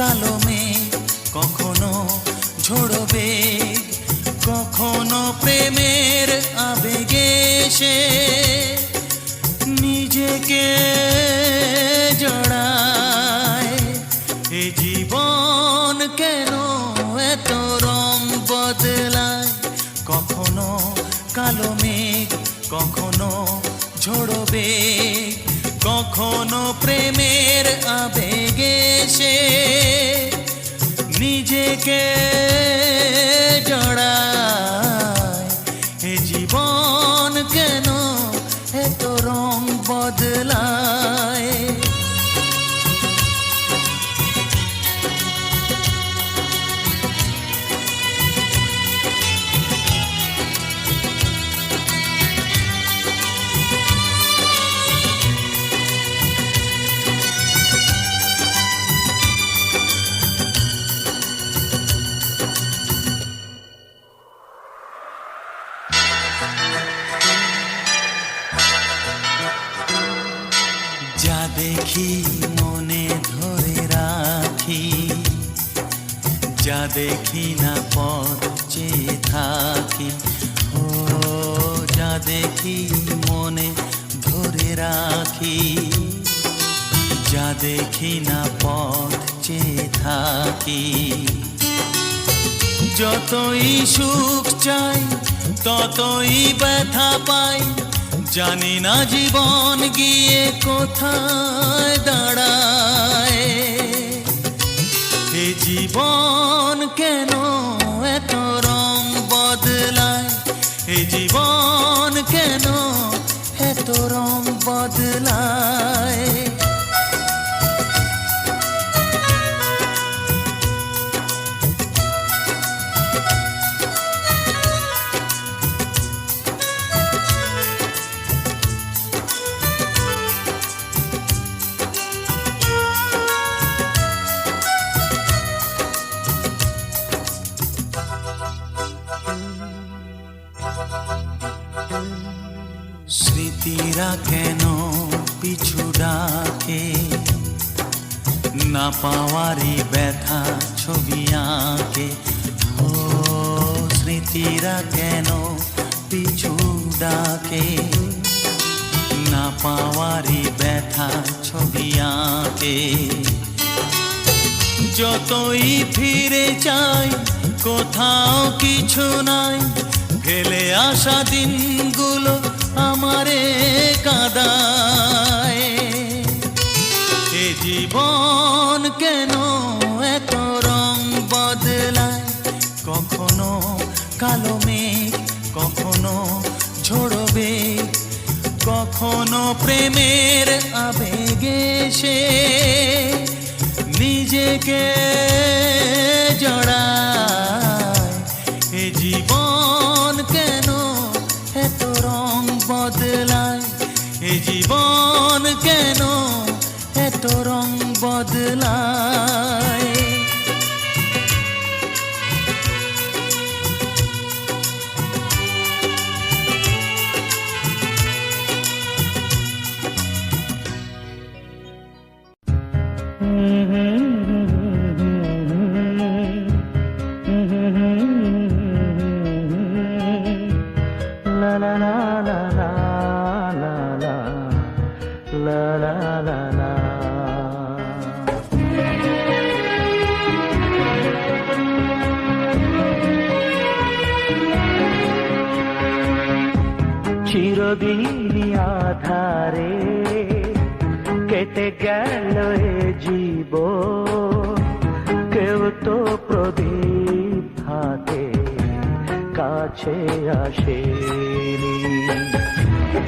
কালো মেঘ, কখনো ঝোড়ো বেগ, কখনো প্রেমের আবেগে সে নিজেকে জড়ায়। এ জীবন কেন এত রং বদলায়, কখনো কালো মেঘ, কখনো ঝোড়ো বেগ, কখনো প্রেমের আবেগে সে নিজেকে জড়ায়। এ জীবন কেন এত রং বদলায়। যা দেখি মনে ধরে রাখি, যা দেখি না পথ চেয়ে থাকি। ও যা দেখি মনে ধরে রাখি, যা দেখি না পথ চেয়ে থাকি। যতই সুখ চাই ততই ব্যথা পাই, জানি না জীবন গিয়ে কোথায় দাঁড়ায়। এ জীবন কেন এত রং বদলায়, এ জীবন কেন এত রং বদলায়। স্মৃতিরা কেন পিছু ডাকে, না পাওয়ারই ব্যথা ছবি আঁকে। ও স্মৃতিরা কেন পিছু ডাকে, না পাওয়ারই ব্যথা ছবি আঁকে। যতই ফিরে চাই কোথাও কিছু নাই, ফেলে আসা দিনগুলো আমারে কাঁদায়। এ জীবন কেন এত রং বদলায়, কখনো কালো মেঘ, কখনো ঝোড়ো বেগ, কখনো প্রেমের আবেগে সে নিজেকে জড়ায়। এ জীবন কেন এত রং বদলায়, এ জীবন কেন এত রং বদলায়। চিরদিন আধারে কেটে গেল এ জীবন, কেউ তো প্রদীপ হাতে কাছে আসেনি।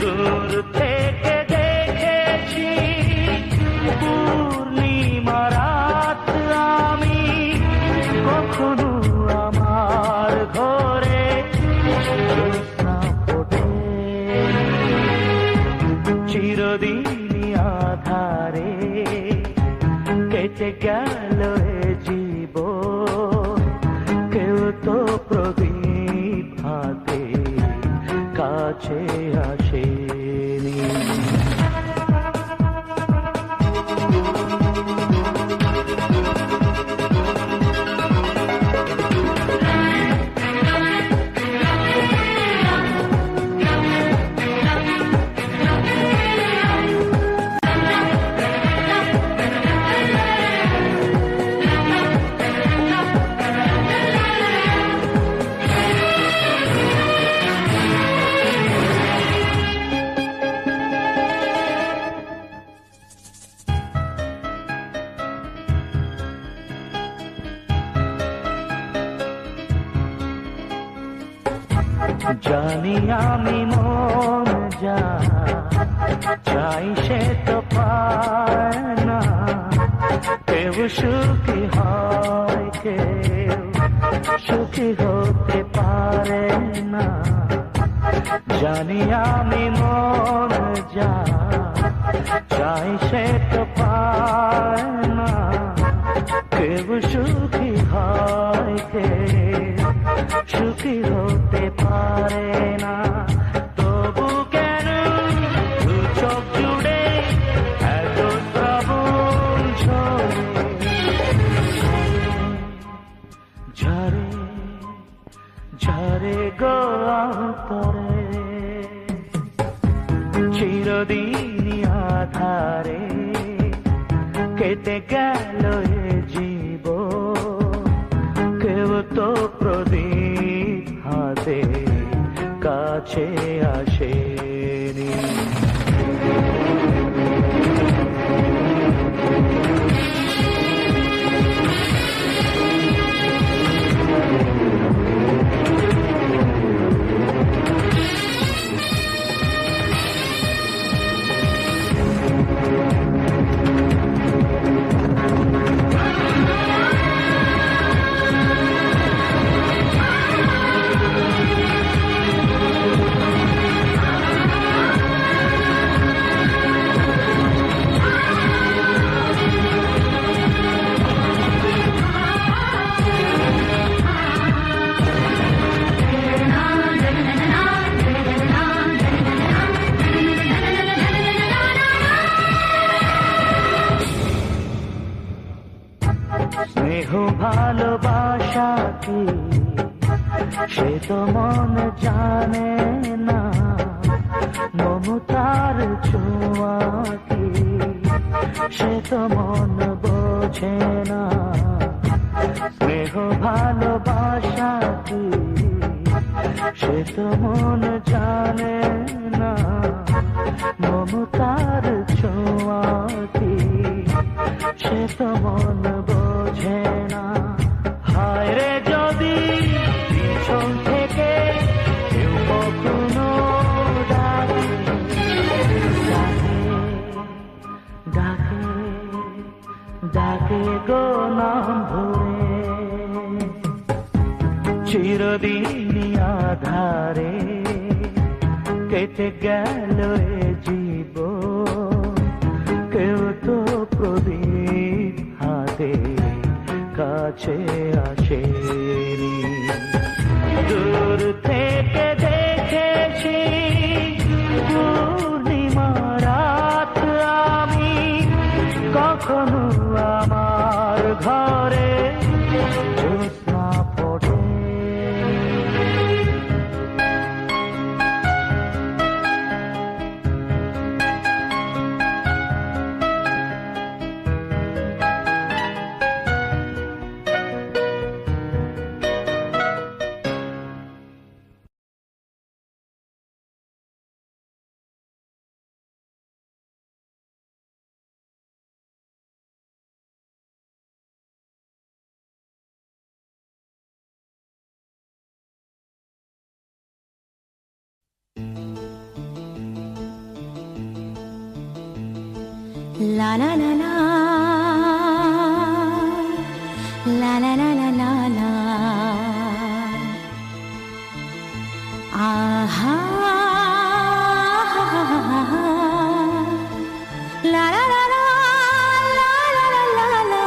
দূর থেকে দেখেছি পূর্ণিমা রাত আমি, কখনো আমার ঘরে চিরদিন আধারে কেটে গেল এ জীবন, কেউ তো প্রদীপ হাতে কাছে আসেনি। জানি আমি মন যা চাই সে তো পায় না, কেউ সুখী হয় কেউ সুখী হতে পারে না। জানি আমি মন যা চাই সে তো পায় না, কেউ সুখী হয় কেউ সুখী হতে পারে না। তবু কেন দু চোখ জুড়ে এত শ্রাবণ ঝরে ঝরে গো অন্তরে, চিরদিন আধারে কেটে গেল এ জীবন, কেউ তো প্রদীপ হাতে কাছে আসেনি। স্নেহ ভালোবাসা কি সে তো মন জানে না, মমতার ছোঁয়া কি সে তো মন বোঝে না। স্নেহ ভালোবাসা কি সে তো মন জানে না, মমতার ছোঁয়া কি সে তো মন বোঝে না। হায় রে যদি পিছন থেকে কেউ কখনো ডাকে ডাকে ডাকে ডাকে গো নাম ধরে, চিরদিন আধারে কেটে গেল এ জীবন, কেউ তো প্রদীপ হাতে কাছে আসেনি। দূর থেকে দেখেছি পূর্ণিমা রাত আমি, কখনো আমার ঘরে জ্যোৎস্না ফোটে। La la la la la la la la la la, aha la la la la la la la la la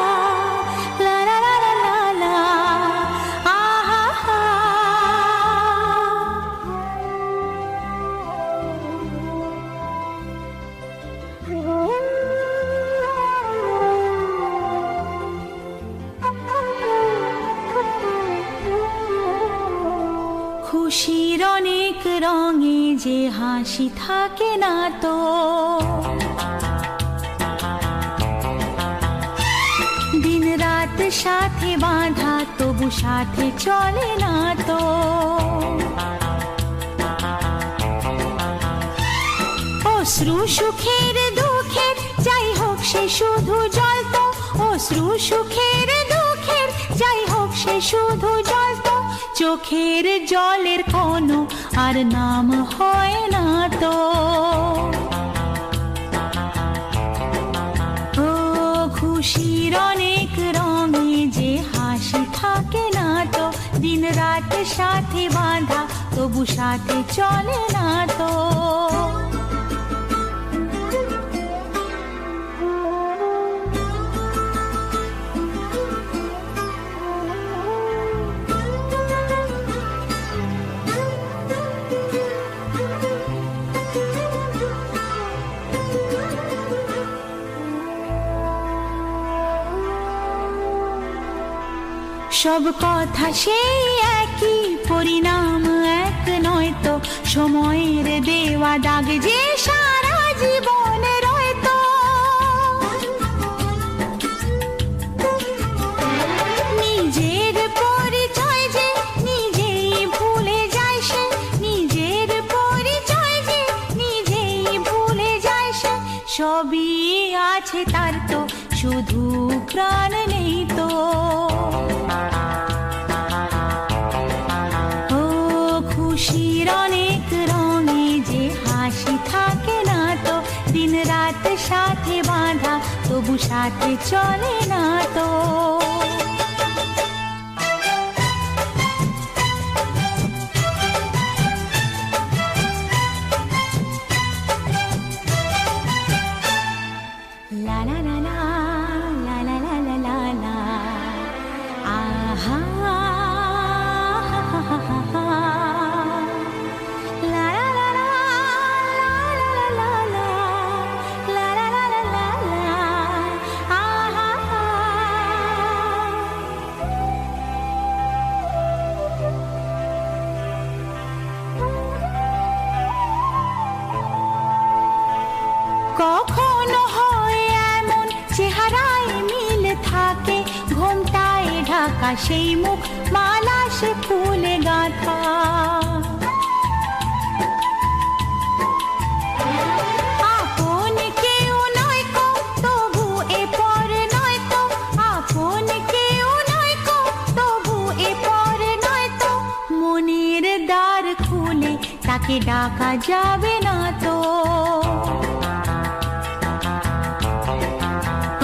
la la la la la, aha খুশির অনেক রঙে যে হাসি থাকে না তো, দিন রাত সাথে বাঁধা তবু সাথে চলে না তো। অশ্রু সুখের দুঃখের যাই হোক সে শুধু জল তো, অশ্রু সুখের দুঃখের যাই হোক সে শুধু জল তো, চোখের জলের কোনো আর নাম হয় না তো। ও খুশির অনেক রঙে যে হাসি থাকে না তো, দিন রাত সাথে বাঁধা তবু সাথে চলে না তো। সব কথা সেই একই, পরিণাম এক নয় তো, সময়ের দেওয়া দাগ যে সারা জীবন রয়তো। নিজের পরিচয় যে নিজেই ভুলে যায় সে, নিজের পরিচয় যে নিজেই ভুলে যায় সে, সবই আছে তার তো শুধু প্রাণ নেই তো। ও খুশির অনেক রঙে যে হাসি থাকে না তো, দিন রাত সাথে বাঁধা তবু সাথে চলে না তো। লা লা লা লা লা লা লা লা লা লা, আহা হা হা হা হা, লা লা লা লা লা লা লা লা লা লা লা লা লা, আহা হা। কখনো হয় এমন চেহারায় মিল থাকে, ঘোমটায় ঢাকা সেই মুখ মালা সে ফুলে গাঁথা। আপন কেউ নয় কো তবু এ পর নয় তো, আপন কেউ নয় কো তবু এ পর নয় তো, মনের দ্বার খুলে তাকে ডাকা যাবে না তো।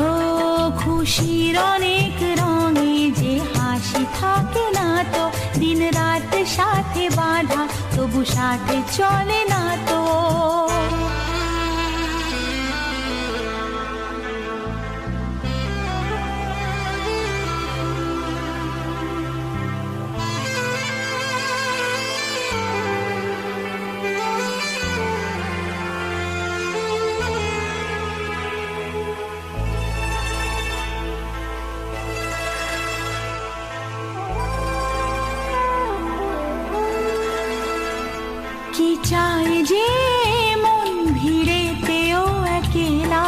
ও খুশির অনেক রঙে যে হাসি থাকে না তো, দিন রাত সাথে বাঁধা তবু সাথে চলে না তো। কি চায় যে মন ভিড়েতেও একলা,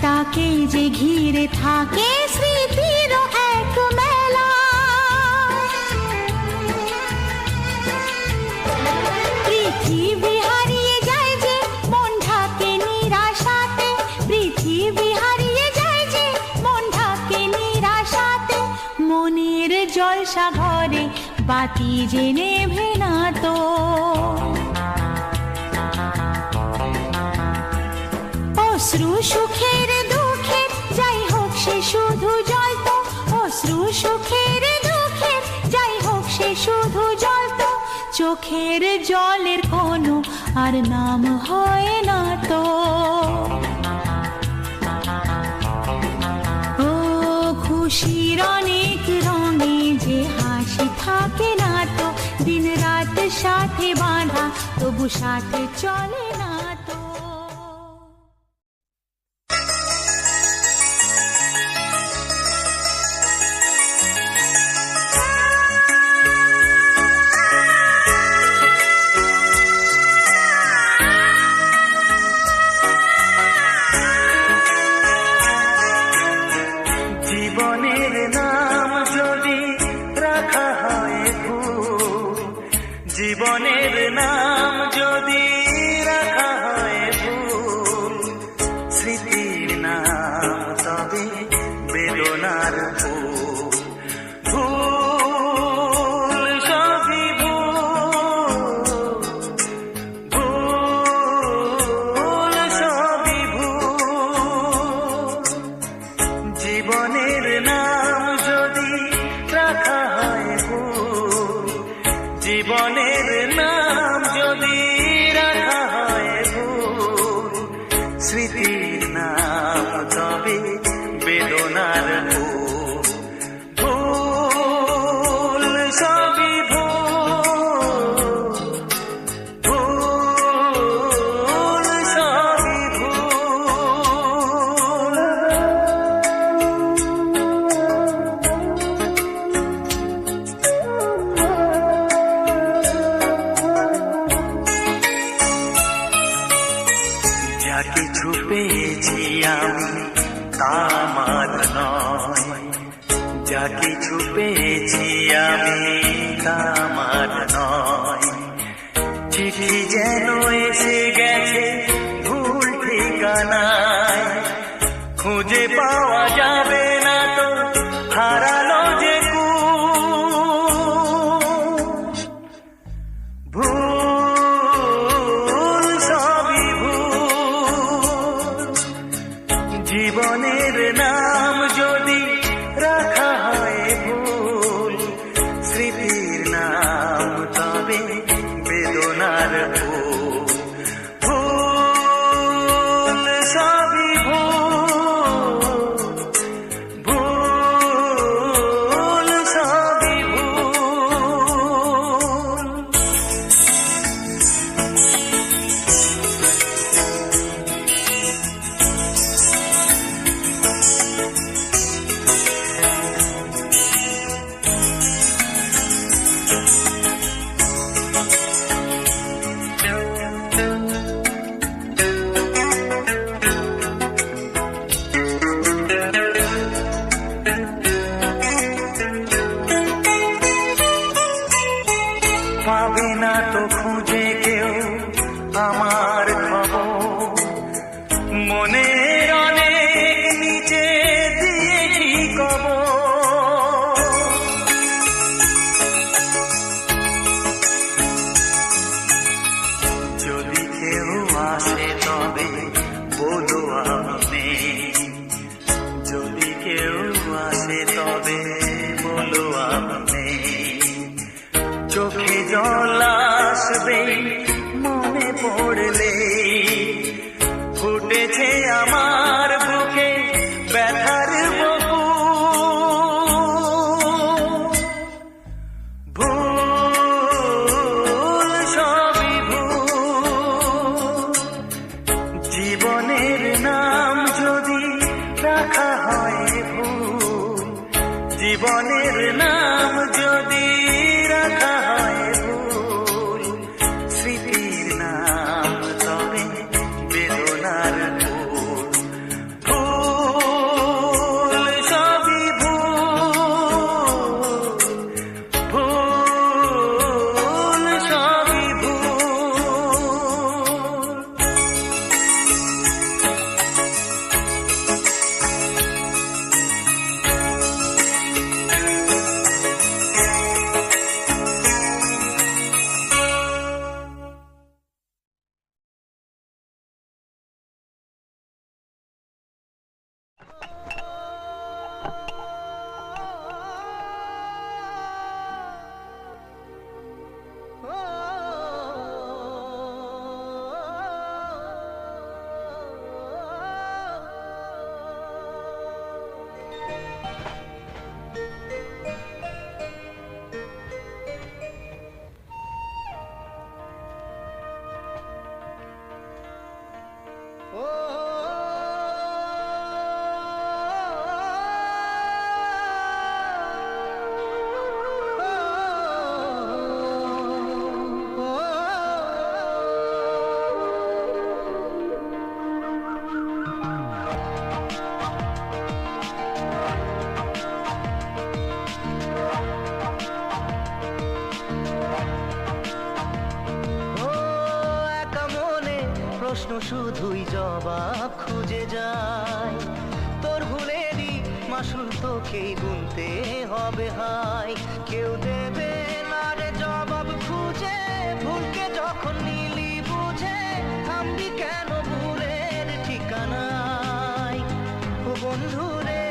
তাকে যে ঘিরে থাকে স্মৃতির এক মেলা। পৃথিবী হারিয়ে যায় যে মন ঢাকে নিরাশাতে, পৃথিবী হারিয়ে যায় যে মন ঢাকে নিরাশাতে, মনের জলসা ঘরে বাতি যে নেভে না তো। অশ্রু সুখের দুঃখের যাই হোক সে শুধু জল তো, অশ্রু সুখের দুঃখের যাই হোক সে শুধু জল তো, চোখের জলের কোনো আর নাম হয় না তো। ও খুশির অনেক রঙে যে হাসি থাকে না তো, দিন রাত সাথে বাঁধা তবু সাথে চলে না তো। জীবনের নাম যদি রাখা হয় ভুল, জীবনের নাম যদি রাখা জীবনের নাম যদি রাখা হয় ভুল, জীবনের নাম যদি রাখা হয় ভুল, স্মৃতির নাম তবে বেদনার ভুল। ভুল সবই ভুল, ভুল সবই ভুল। যা কিছু পেয়েছি আমি তা আমার নয়, যা কিছু পেয়েছি আমি তা আমার নয়। চিঠি যেন এসে গেছে ভুল ঠিকানায়, খুঁজে পাওয়া যাবে না তো হারালো যে ভুল সবই ভুল। জীবনের নাম যদি রাখা হয় ভুল, স্মৃতির নাম তবে বেদনার ভুল। ভুল সবই ভুল, ভুল সবই ভুল। পাবে না তো খুঁজে কেউ আমার খবর, মনের অনেক নিচে দিয়েছি কবর। যদি কেউ আসে তবে বলো আমি নেই, যদি কেউ আসে তবে বলো আমি নেই। চোখে জল আসবে মনে পড়লে, ফুটেছে আমার বুকে ব্যথার বকু। ভুল সবই ভুল। জীবনের নাম যদি রাখা হয় ভুল, জীবনের নাম যদি রাখা হয় ভুল, স্মৃতির নাম তবে বেদনার ভুল। ভুল সবই ভুল, ভুল সবই ভুল। প্রশ্ন শুধুই জবাব খুঁজে যায়, তোর ভুলেরই মাসুল তোকেই গুনতে হবে হায়। কেউ দেবে না রে জবাব খুঁজে, ভুলকে যখন নিলি বুঝে থামবি কেন ভুলের ঠিকানায়। ও বন্ধু রে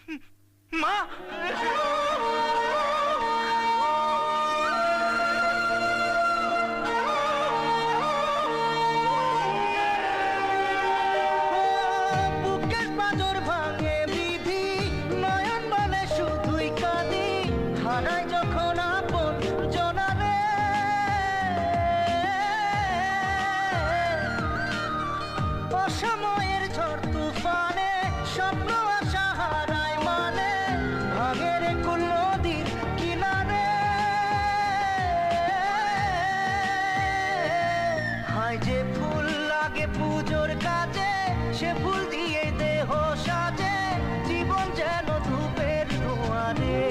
মা! বুকের পাঁজর ভাঙে বিধি, নয়ন বলে শুধুই কাঁদি, হারাই যখন আপন জনারে। অসময়ের ঝড় তুফানে স্বপ্ন আশা হারায় মানে, ভাগের কুল নদীর কিনারে। হায় যে ফুল লাগে পুজোর কাজে, সে ফুল দিয়ে দেহ সাজে, জীবন যেন ধূপের দুয়ারে।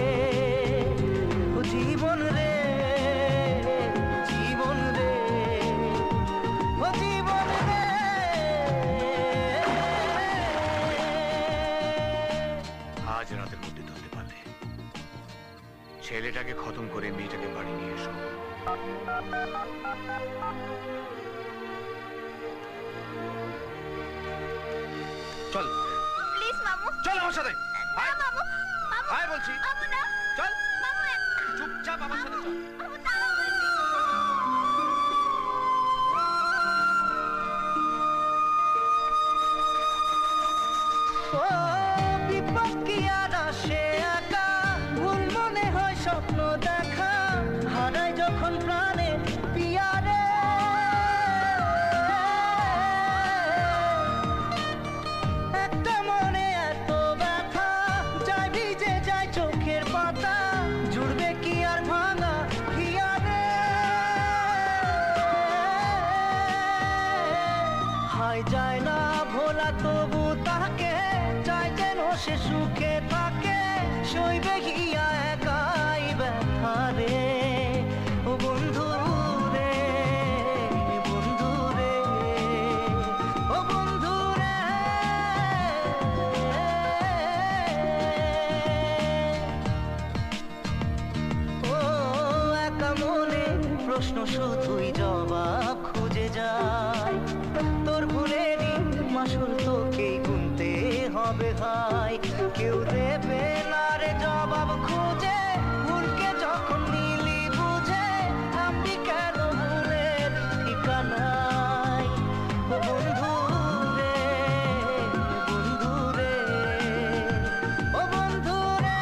ও জীবন রে, জীবন রে, ও জীবন রে। আজ রাতের মধ্যে ধরতে পারলে ছেলেটাকে খতম করে মেয়েটাকে বাড়ি নিয়ে এসো। চল প্লিজ মামু। চল আমার সাথে না মামু, মামু। আয় বলছি। মামু না। চল মামু না। চুপচাপ আমার সাথে চল। মামু দাঁড়াও বলছি। ও বিপদ কি আর আসে একা, ভুল মনে হয় স্বপ্ন দেখা, হারাই যখন প্রাণে পিয়ারে। একটা মনে এত ব্যথা, যায় ভিজে যায় চোখের পাতা, জুড়বে কি আর ভাঙা হিয়ারে। হায় যায় না ভোলা তবু তাকে, চাই যেন সে সুখে থাকে, সইবে গিয়া একাই ব্যথা রে। ও বন্ধু রে, বন্ধু রে, ও বন্ধু রে। ও একা মনে প্রশ্ন শুধুই জবাব খুঁজে যায়, তোর ভুলেরই মাসুল তোকেই গুনতে হবে ভাই। কেউ দেবে না রে জবাব খুঁজে, ভুলকে যখন নিলি বুঝে, আমি কেন ভুলের ঠিকানায়। ও বন্ধু রে, বন্ধু রে, ও বন্ধু রে।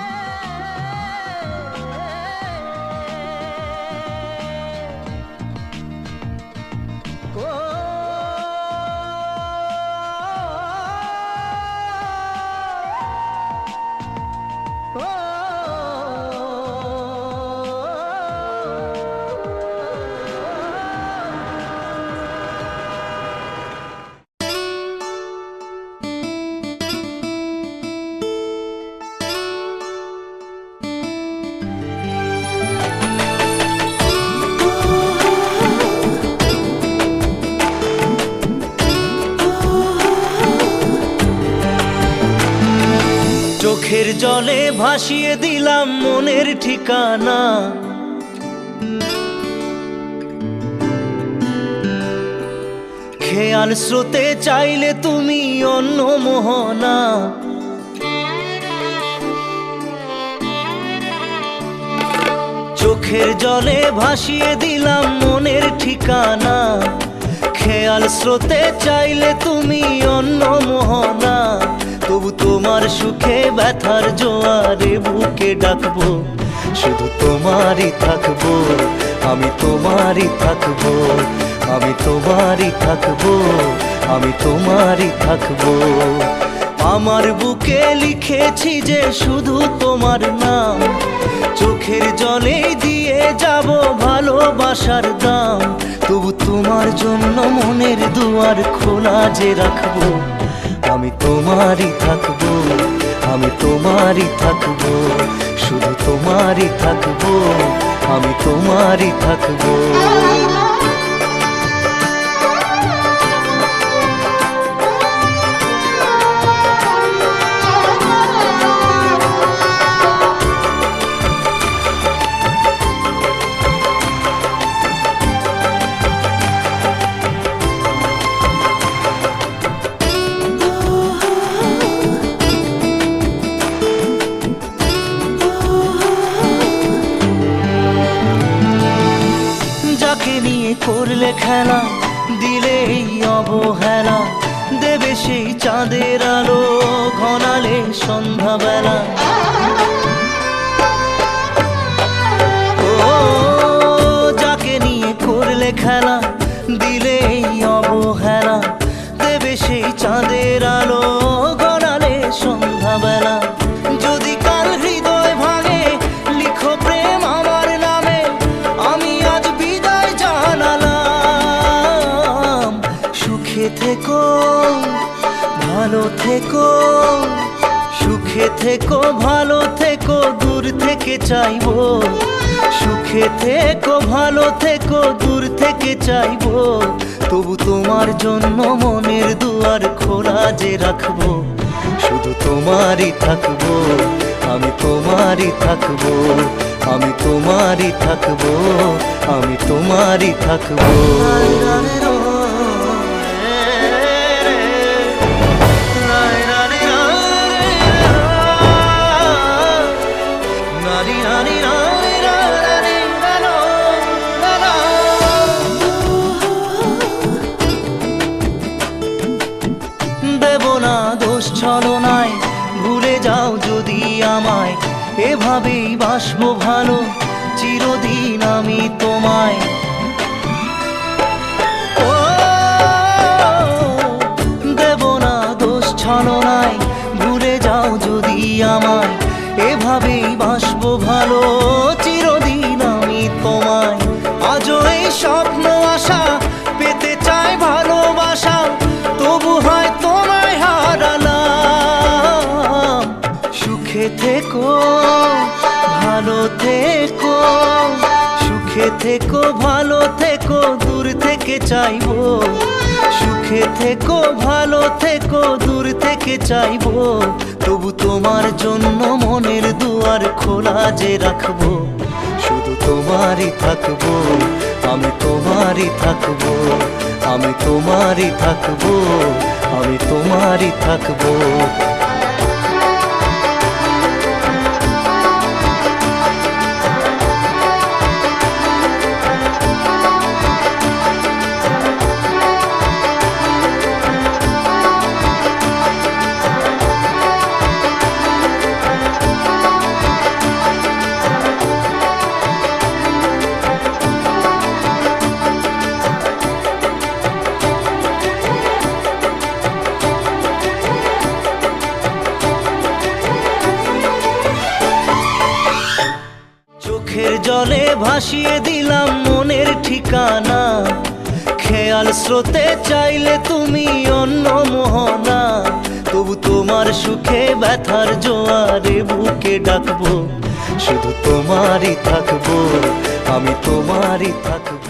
চোখের জলে ভাসিয়ে দিলাম মনের ঠিকানা, খেয়াল স্রোতে চাইলে তুমি অন্য মোহনা। চোখের জলে ভাসিয়ে দিলাম মনের ঠিকানা, খেয়াল স্রোতে চাইলে তুমি অন্য মোহনা। তবু তোমার সুখে ব্যথার জোয়ারে বুকে ডাকবো, শুধু তোমারই থাকবো, আমি তোমারই থাকবো, আমি তোমারই থাকবো, আমি তোমারই থাকবো। আমার বুকে লিখেছি যে শুধু তোমার নাম, চোখের জলে দিয়ে যাব ভালোবাসার দাম। তবু তোমার জন্য মনের দুয়ার খোলা যে রাখবো, আমি তোমারই থাকবো, আমি তোমারই থাকবো, শুধু তোমারই থাকবো, আমি তোমারই থাকবো। করলে খেলা, দিলে এই অবহেলা, দেবে সেই চাঁদের আলো ঘনালে সন্ধ্যাবেলা। ও যাকে নিয়ে করলে খেলা, দিলে এই অবহেলা, দেবে সেই চাঁদের আলো গড়ালে সন্ধ্যাবেলা। যদি কাল হৃদয় ভাঙে, লিখো প্রেম আমার নামে, আমি আজ বিদায় জানালাম। সুখে থেকো, ভালো থেকো, সুখে থেকো, ভালো থেকো, দূর থেকে চাইবো। সুখে থেকো, ভালো থেকো, দূর থেকে চাইবো। তবু তোমার জন্য মনের দুয়ার খোলা যে রাখবো। শুধু তোমারই থাকবো, আমি তোমারই থাকবো, আমি তোমারই থাকবো, আমি তোমারই থাকবো। দেব না দোষ ছলনায়, ভুলে যাও যদি আমায়, এভাবেই বাসবো ভালো চিরদিন আমি তোমায়। ও দেব না দোষ ছলনায়, ভুলে যাও যদি আমায়, এভাবেই বাসবো ভালো চিরদিন আমি তোমায়। আজও এই স্বপ্ন আশা, পেতে চাই ভালোবাসা, তবু হয় তোমায় হারালাম। সুখে থেকো, ভালো থেকো, সুখে থেকো, ভালো থেকো, দূর থেকে চাইবো। সুখে থেকো, ভালো থেকো, দূর থেকে চাইবো। তবু তোমার জন্য মনের দুয়ার খোলা যে রাখবো। শুধু তোমারই থাকবো, আমি তোমারই থাকবো, আমি তোমারই থাকবো, আমি তোমারই থাকবো। চোখের জলে ভাসিয়ে দিলাম মনের ঠিকানা, খেয়াল স্রোতে চাইলে তুমি অন্য মোহনা। তবু তোমার সুখে ব্যথার জোয়ারে বুকে ডাকবো। শুধু তোমারই থাকবো, আমি তোমারই থাকবো।